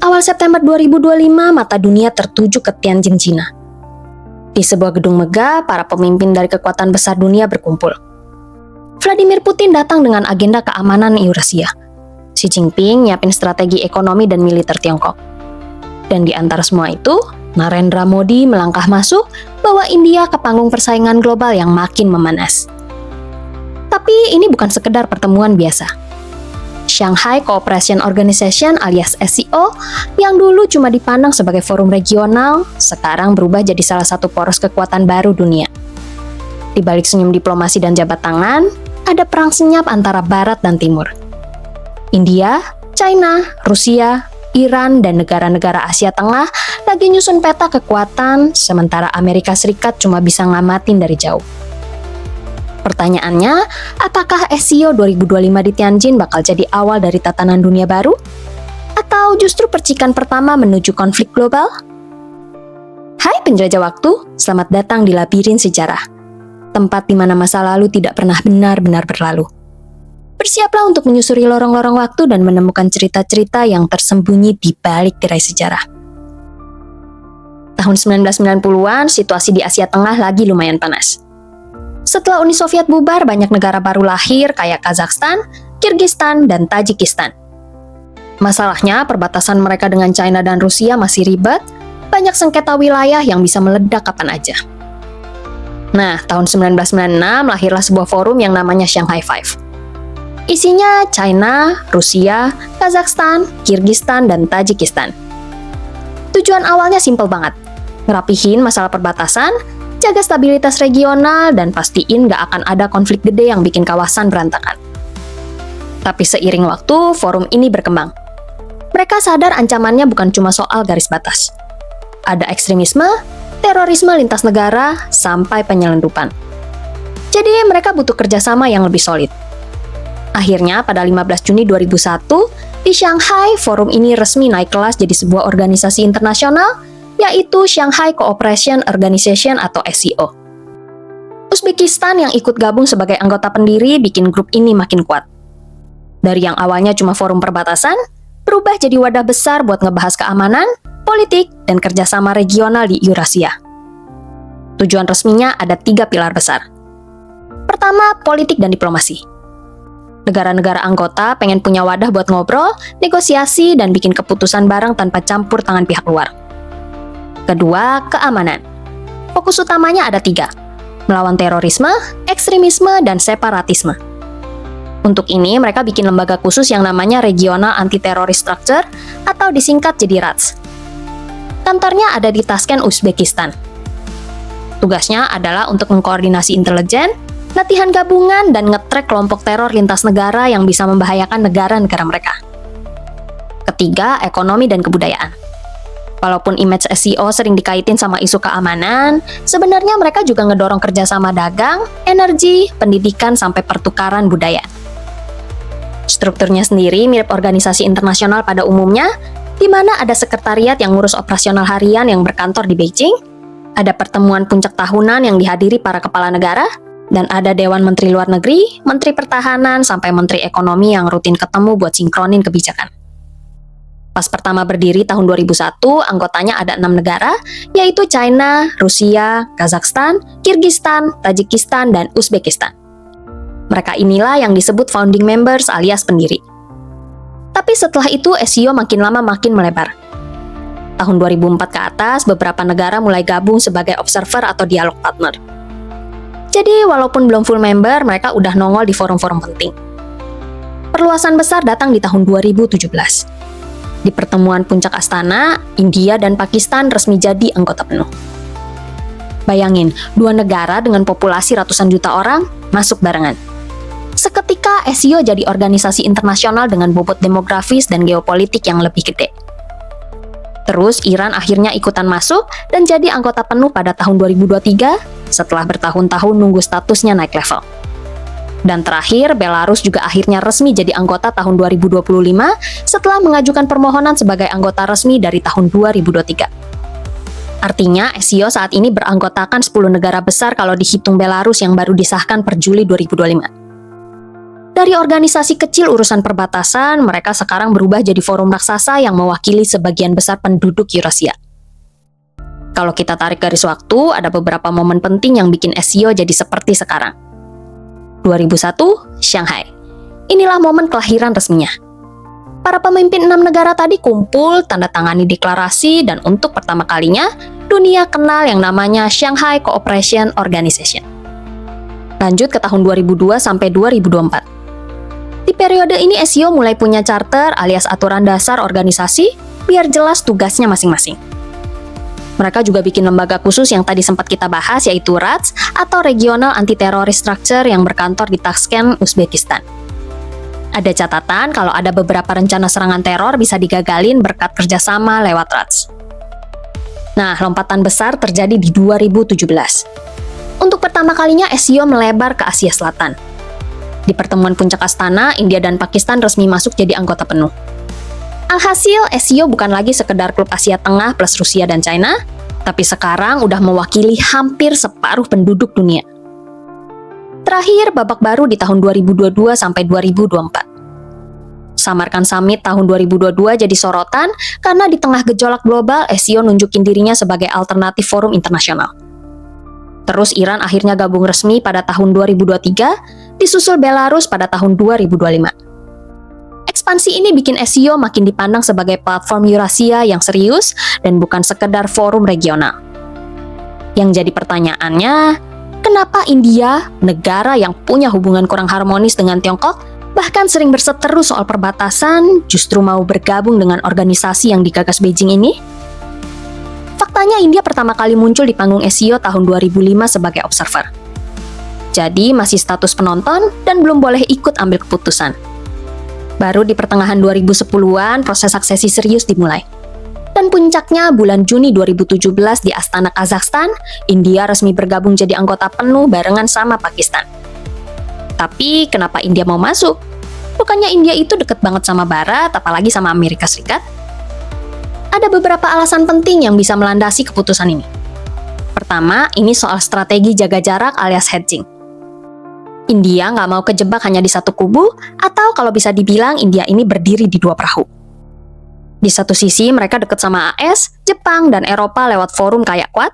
Awal September 2025, mata dunia tertuju ke Tianjin, Cina. Di sebuah gedung megah, para pemimpin dari kekuatan besar dunia berkumpul. Vladimir Putin datang dengan agenda keamanan Eurasia. Xi Jinping nyiapin strategi ekonomi dan militer Tiongkok. Dan di antara semua itu, Narendra Modi melangkah masuk bawa India ke panggung persaingan global yang makin memanas. Tapi ini bukan sekedar pertemuan biasa. Shanghai Cooperation Organization alias SCO yang dulu cuma dipandang sebagai forum regional, sekarang berubah jadi salah satu poros kekuatan baru dunia. Di balik senyum diplomasi dan jabat tangan, ada perang senyap antara Barat dan Timur. India, China, Rusia, Iran, dan negara-negara Asia Tengah lagi nyusun peta kekuatan, sementara Amerika Serikat cuma bisa ngamatin dari jauh. Pertanyaannya, apakah SCO 2025 di Tianjin bakal jadi awal dari tatanan dunia baru? Atau justru percikan pertama menuju konflik global? Hai penjelajah waktu, selamat datang di Labirin Sejarah. Tempat di mana masa lalu tidak pernah benar-benar berlalu. Bersiaplah untuk menyusuri lorong-lorong waktu dan menemukan cerita-cerita yang tersembunyi di balik tirai sejarah. Tahun 1990-an, situasi di Asia Tengah lagi lumayan panas. Setelah Uni Soviet bubar, banyak negara baru lahir kayak Kazakhstan, Kirgistan, dan Tajikistan. Masalahnya, perbatasan mereka dengan China dan Rusia masih ribet, banyak sengketa wilayah yang bisa meledak kapan aja. Nah, tahun 1996 lahirlah sebuah forum yang namanya Shanghai Five. Isinya China, Rusia, Kazakhstan, Kirgistan, dan Tajikistan. Tujuan awalnya simpel banget, ngerapihin masalah perbatasan, jaga stabilitas regional, dan pastiin gak akan ada konflik gede yang bikin kawasan berantakan. Tapi seiring waktu, forum ini berkembang. Mereka sadar ancamannya bukan cuma soal garis batas. Ada ekstremisme, terorisme lintas negara, sampai penyelundupan. Jadi mereka butuh kerjasama yang lebih solid. Akhirnya pada 15 Juni 2001, di Shanghai, forum ini resmi naik kelas jadi sebuah organisasi internasional, yaitu Shanghai Cooperation Organization atau SCO. Uzbekistan yang ikut gabung sebagai anggota pendiri bikin grup ini makin kuat. Dari yang awalnya cuma forum perbatasan, berubah jadi wadah besar buat ngebahas keamanan, politik, dan kerjasama regional di Eurasia. Tujuan resminya ada 3 pilar besar. Pertama, politik dan diplomasi. Negara-negara anggota pengen punya wadah buat ngobrol, negosiasi, dan bikin keputusan bareng tanpa campur tangan pihak luar. Kedua, keamanan. Fokus utamanya ada 3, melawan terorisme, ekstremisme, dan separatisme. Untuk ini, mereka bikin lembaga khusus yang namanya Regional Anti-Terrorist Structure, atau disingkat jadi RATS. Kantornya ada di Tashkent, Uzbekistan. Tugasnya adalah untuk mengkoordinasi intelijen, latihan gabungan, dan nge-track kelompok teror lintas negara yang bisa membahayakan negara-negara mereka. Ketiga, ekonomi dan kebudayaan. Walaupun image SCO sering dikaitin sama isu keamanan, sebenarnya mereka juga ngedorong kerjasama dagang, energi, pendidikan, sampai pertukaran budaya. Strukturnya sendiri mirip organisasi internasional pada umumnya, di mana ada sekretariat yang ngurus operasional harian yang berkantor di Beijing, ada pertemuan puncak tahunan yang dihadiri para kepala negara, dan ada Dewan Menteri Luar Negeri, Menteri Pertahanan, sampai Menteri Ekonomi yang rutin ketemu buat sinkronin kebijakan. Pas pertama berdiri tahun 2001, anggotanya ada 6 negara, yaitu China, Rusia, Kazakhstan, Kirgistan, Tajikistan, dan Uzbekistan. Mereka inilah yang disebut founding members alias pendiri. Tapi setelah itu SCO makin lama makin melebar. Tahun 2004 ke atas, beberapa negara mulai gabung sebagai observer atau dialog partner. Jadi walaupun belum full member, mereka udah nongol di forum-forum penting. Perluasan besar datang di tahun 2017. Di pertemuan puncak Astana, India dan Pakistan resmi jadi anggota penuh. Bayangin, 2 negara dengan populasi ratusan juta orang masuk barengan. Seketika SCO jadi organisasi internasional dengan bobot demografis dan geopolitik yang lebih gede. Terus Iran akhirnya ikutan masuk dan jadi anggota penuh pada tahun 2023 setelah bertahun-tahun nunggu statusnya naik level. Dan terakhir, Belarus juga akhirnya resmi jadi anggota tahun 2025 setelah mengajukan permohonan sebagai anggota resmi dari tahun 2023. Artinya, SCO saat ini beranggotakan 10 negara besar kalau dihitung Belarus yang baru disahkan per Juli 2025. Dari organisasi kecil urusan perbatasan, mereka sekarang berubah jadi forum raksasa yang mewakili sebagian besar penduduk Eurasia. Kalau kita tarik garis waktu, ada beberapa momen penting yang bikin SCO jadi seperti sekarang. 2001, Shanghai. Inilah momen kelahiran resminya. Para pemimpin 6 negara tadi kumpul, tanda tangani deklarasi, dan untuk pertama kalinya, dunia kenal yang namanya Shanghai Cooperation Organization. Lanjut ke tahun 2002 sampai 2024. Di periode ini SCO mulai punya charter alias aturan dasar organisasi biar jelas tugasnya masing-masing. Mereka juga bikin lembaga khusus yang tadi sempat kita bahas yaitu RATS atau Regional Anti-Terrorist Structure yang berkantor di Tashkent, Uzbekistan. Ada catatan kalau ada beberapa rencana serangan teror bisa digagalin berkat kerjasama lewat RATS. Nah, lompatan besar terjadi di 2017. Untuk pertama kalinya SCO melebar ke Asia Selatan. Di pertemuan puncak Astana, India dan Pakistan resmi masuk jadi anggota penuh. Alhasil, SCO bukan lagi sekedar klub Asia Tengah plus Rusia dan China, tapi sekarang udah mewakili hampir separuh penduduk dunia. Terakhir, babak baru di tahun 2022 sampai 2024. Samarkand Summit tahun 2022 jadi sorotan karena di tengah gejolak global, SCO nunjukin dirinya sebagai alternatif forum internasional. Terus Iran akhirnya gabung resmi pada tahun 2023, disusul Belarus pada tahun 2025. Ekspansi ini bikin SCO makin dipandang sebagai platform Eurasia yang serius dan bukan sekedar forum regional. Yang jadi pertanyaannya, kenapa India, negara yang punya hubungan kurang harmonis dengan Tiongkok, bahkan sering berseteru soal perbatasan, justru mau bergabung dengan organisasi yang digagas Beijing ini? Faktanya India pertama kali muncul di panggung SCO tahun 2005 sebagai observer. Jadi masih status penonton dan belum boleh ikut ambil keputusan. Baru di pertengahan 2010-an proses aksesi serius dimulai. Dan puncaknya bulan Juni 2017 di Astana, Kazakhstan, India resmi bergabung jadi anggota penuh barengan sama Pakistan. Tapi kenapa India mau masuk? Bukannya India itu deket banget sama Barat, apalagi sama Amerika Serikat? Ada beberapa alasan penting yang bisa melandasi keputusan ini. Pertama, ini soal strategi jaga jarak alias hedging. India nggak mau kejebak hanya di satu kubu, atau kalau bisa dibilang India ini berdiri di dua perahu. Di satu sisi mereka dekat sama AS, Jepang, dan Eropa lewat forum kayak Quad.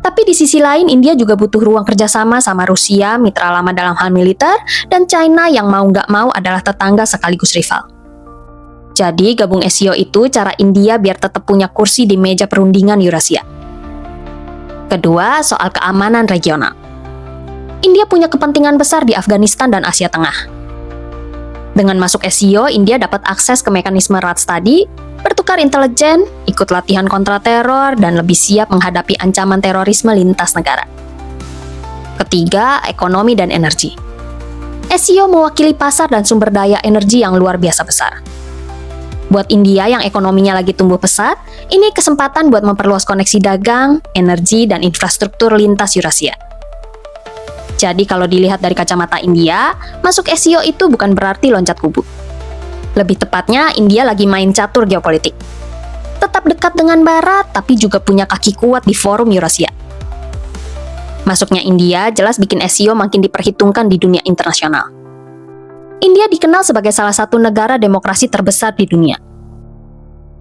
Tapi di sisi lain India juga butuh ruang kerjasama sama Rusia, mitra lama dalam hal militer, dan China yang mau nggak mau adalah tetangga sekaligus rival. Jadi gabung SCO itu cara India biar tetap punya kursi di meja perundingan Eurasia. Kedua, soal keamanan regional. India punya kepentingan besar di Afghanistan dan Asia Tengah. Dengan masuk SCO, India dapat akses ke mekanisme RATS tadi, bertukar intelijen, ikut latihan kontrateror, dan lebih siap menghadapi ancaman terorisme lintas negara. Ketiga, ekonomi dan energi. SCO mewakili pasar dan sumber daya energi yang luar biasa besar. Buat India yang ekonominya lagi tumbuh pesat, ini kesempatan buat memperluas koneksi dagang, energi, dan infrastruktur lintas Eurasia. Jadi kalau dilihat dari kacamata India, masuk SCO itu bukan berarti loncat kubu. Lebih tepatnya, India lagi main catur geopolitik. Tetap dekat dengan Barat, tapi juga punya kaki kuat di forum Eurasia. Masuknya India jelas bikin SCO makin diperhitungkan di dunia internasional. India dikenal sebagai salah satu negara demokrasi terbesar di dunia.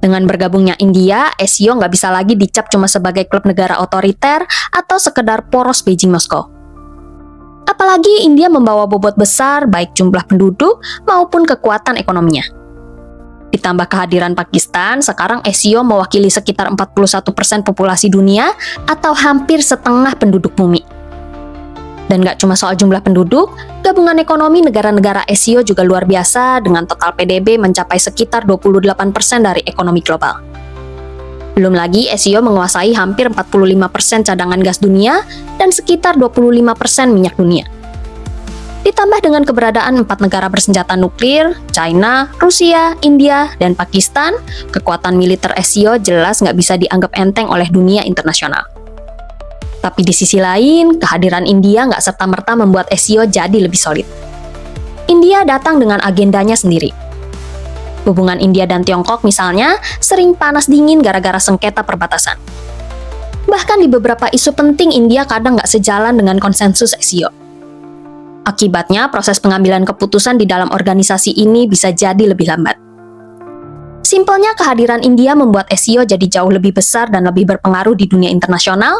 Dengan bergabungnya India, SCO nggak bisa lagi dicap cuma sebagai klub negara otoriter atau sekedar poros Beijing-Moskow. Apalagi India membawa bobot besar baik jumlah penduduk maupun kekuatan ekonominya. Ditambah kehadiran Pakistan, sekarang SCO mewakili sekitar 41% populasi dunia atau hampir setengah penduduk bumi. Dan nggak cuma soal jumlah penduduk, gabungan ekonomi negara-negara SCO juga luar biasa dengan total PDB mencapai sekitar 28% dari ekonomi global. Belum lagi SCO menguasai hampir 45% cadangan gas dunia dan sekitar 25% minyak dunia. Ditambah dengan keberadaan 4 negara bersenjata nuklir, China, Rusia, India, dan Pakistan, kekuatan militer SCO jelas nggak bisa dianggap enteng oleh dunia internasional. Tapi di sisi lain, kehadiran India nggak serta-merta membuat SCO jadi lebih solid. India datang dengan agendanya sendiri. Hubungan India dan Tiongkok misalnya sering panas dingin gara-gara sengketa perbatasan. Bahkan di beberapa isu penting India kadang nggak sejalan dengan konsensus SCO. Akibatnya, proses pengambilan keputusan di dalam organisasi ini bisa jadi lebih lambat. Simpelnya, kehadiran India membuat SCO jadi jauh lebih besar dan lebih berpengaruh di dunia internasional,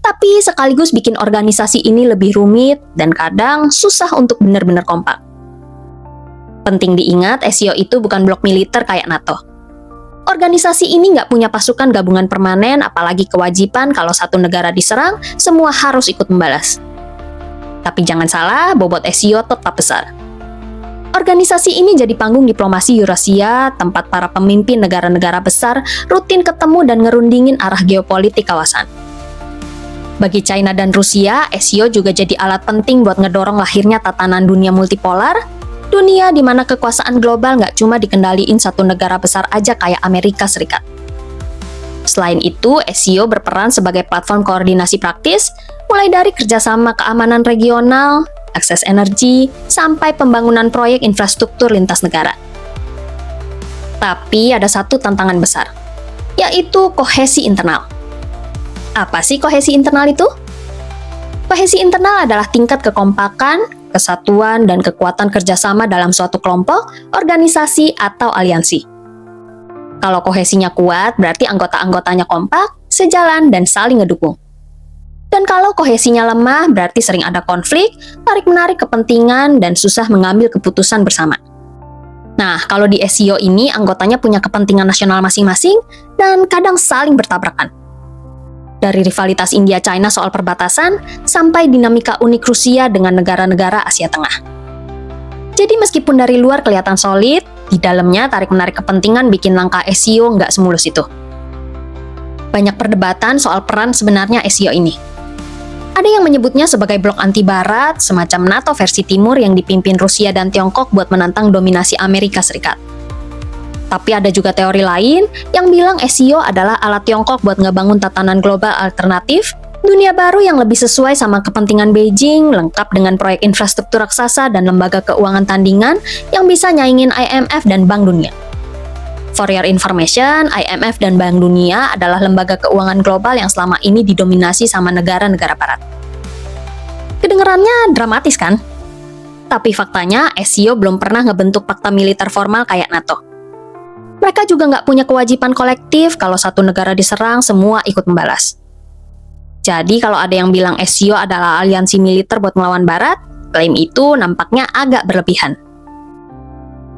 tapi sekaligus bikin organisasi ini lebih rumit dan kadang susah untuk benar-benar kompak. Penting diingat, SCO itu bukan blok militer kayak NATO. Organisasi ini nggak punya pasukan gabungan permanen, apalagi kewajiban kalau satu negara diserang, semua harus ikut membalas. Tapi jangan salah, bobot SCO tetap besar. Organisasi ini jadi panggung diplomasi Eurasia, tempat para pemimpin negara-negara besar rutin ketemu dan ngerundingin arah geopolitik kawasan. Bagi China dan Rusia, SCO juga jadi alat penting buat ngedorong lahirnya tatanan dunia multipolar, dunia di mana kekuasaan global nggak cuma dikendaliin satu negara besar aja kayak Amerika Serikat. Selain itu, SCO berperan sebagai platform koordinasi praktis, mulai dari kerjasama keamanan regional, akses energi, sampai pembangunan proyek infrastruktur lintas negara. Tapi ada satu tantangan besar, yaitu kohesi internal. Apa sih kohesi internal itu? Kohesi internal adalah tingkat kekompakan, kesatuan, dan kekuatan kerjasama dalam suatu kelompok, organisasi, atau aliansi. Kalau kohesinya kuat, berarti anggota-anggotanya kompak, sejalan, dan saling ngedukung. Dan kalau kohesinya lemah, berarti sering ada konflik, tarik-menarik kepentingan, dan susah mengambil keputusan bersama. Nah, kalau di SCO ini, anggotanya punya kepentingan nasional masing-masing, dan kadang saling bertabrakan. Dari rivalitas India-China soal perbatasan, sampai dinamika unik Rusia dengan negara-negara Asia Tengah. Jadi meskipun dari luar kelihatan solid, di dalamnya tarik-menarik kepentingan bikin langkah SCO nggak semulus itu. Banyak perdebatan soal peran sebenarnya SCO ini. Ada yang menyebutnya sebagai blok anti-barat, semacam NATO versi timur yang dipimpin Rusia dan Tiongkok buat menantang dominasi Amerika Serikat. Tapi ada juga teori lain yang bilang SCO adalah alat Tiongkok buat ngebangun tatanan global alternatif, dunia baru yang lebih sesuai sama kepentingan Beijing, lengkap dengan proyek infrastruktur raksasa dan lembaga keuangan tandingan yang bisa nyaingin IMF dan Bank Dunia. For your information, IMF dan Bank Dunia adalah lembaga keuangan global yang selama ini didominasi sama negara-negara barat. Kedengerannya dramatis kan? Tapi faktanya, SCO belum pernah ngebentuk fakta militer formal kayak NATO. Mereka juga nggak punya kewajiban kolektif kalau satu negara diserang, semua ikut membalas. Jadi kalau ada yang bilang SCO adalah aliansi militer buat melawan Barat, klaim itu nampaknya agak berlebihan.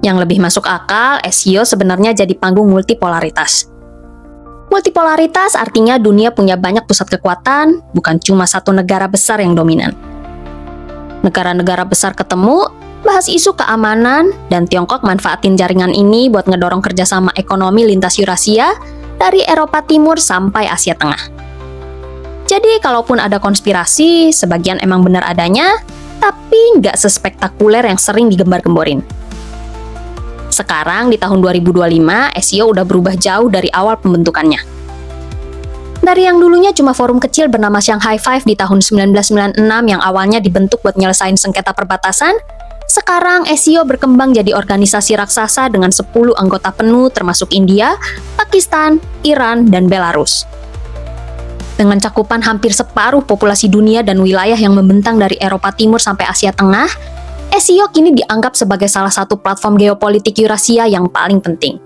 Yang lebih masuk akal, SCO sebenarnya jadi panggung multipolaritas. Multipolaritas artinya dunia punya banyak pusat kekuatan, bukan cuma satu negara besar yang dominan. Negara-negara besar ketemu, bahas isu keamanan, dan Tiongkok manfaatin jaringan ini buat ngedorong kerjasama ekonomi lintas Eurasia dari Eropa Timur sampai Asia Tengah. Jadi kalaupun ada konspirasi, sebagian emang benar adanya, tapi nggak sespektakuler yang sering digembar-gemborin. Sekarang di tahun 2025, SCO udah berubah jauh dari awal pembentukannya. Dari yang dulunya cuma forum kecil bernama Shanghai Five di tahun 1996 yang awalnya dibentuk buat nyelesain sengketa perbatasan, sekarang SCO berkembang jadi organisasi raksasa dengan 10 anggota penuh termasuk India, Pakistan, Iran, dan Belarus. Dengan cakupan hampir separuh populasi dunia dan wilayah yang membentang dari Eropa Timur sampai Asia Tengah, SCO kini dianggap sebagai salah satu platform geopolitik Eurasia yang paling penting.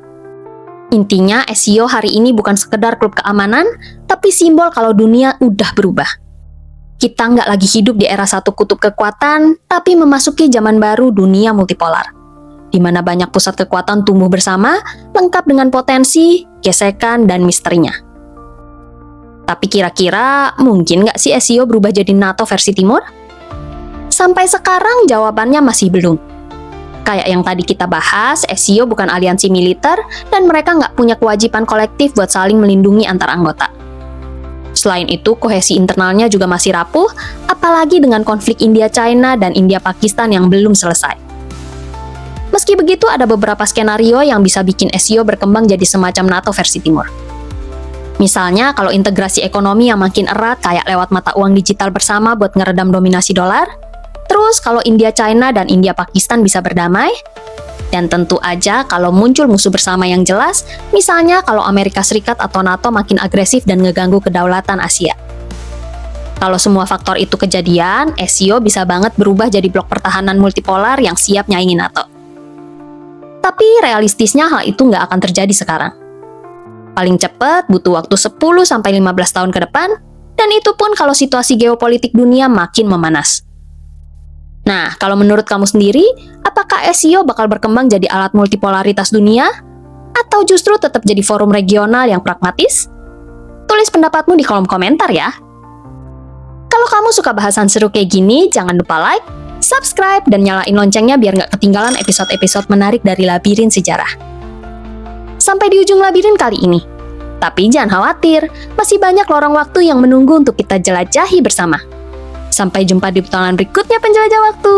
Intinya, SCO hari ini bukan sekedar klub keamanan, tapi simbol kalau dunia udah berubah. Kita nggak lagi hidup di era satu kutub kekuatan, tapi memasuki zaman baru dunia multipolar, di mana banyak pusat kekuatan tumbuh bersama, lengkap dengan potensi, gesekan, dan misterinya. Tapi kira-kira mungkin nggak sih SCO berubah jadi NATO versi Timur? Sampai sekarang jawabannya masih belum. Kayak yang tadi kita bahas, SCO bukan aliansi militer, dan mereka nggak punya kewajiban kolektif buat saling melindungi antar anggota. Selain itu, kohesi internalnya juga masih rapuh, apalagi dengan konflik India-China dan India-Pakistan yang belum selesai. Meski begitu, ada beberapa skenario yang bisa bikin SCO berkembang jadi semacam NATO versi Timur. Misalnya, kalau integrasi ekonomi yang makin erat kayak lewat mata uang digital bersama buat ngeredam dominasi dolar, terus kalau India-China dan India-Pakistan bisa berdamai, dan tentu aja kalau muncul musuh bersama yang jelas, misalnya kalau Amerika Serikat atau NATO makin agresif dan ngeganggu kedaulatan Asia. Kalau semua faktor itu kejadian, SEO bisa banget berubah jadi blok pertahanan multipolar yang siap nyaingin NATO. Tapi realistisnya hal itu nggak akan terjadi sekarang. Paling cepat butuh waktu 10-15 tahun ke depan, dan itu pun kalau situasi geopolitik dunia makin memanas. Nah, kalau menurut kamu sendiri, apakah SEO bakal berkembang jadi alat multipolaritas dunia? Atau justru tetap jadi forum regional yang pragmatis? Tulis pendapatmu di kolom komentar ya. Kalau kamu suka bahasan seru kayak gini, jangan lupa like, subscribe, dan nyalain loncengnya biar nggak ketinggalan episode-episode menarik dari Labirin Sejarah. Sampai di ujung labirin kali ini. Tapi jangan khawatir, masih banyak lorong waktu yang menunggu untuk kita jelajahi bersama. Sampai jumpa di petualangan berikutnya penjelajah waktu.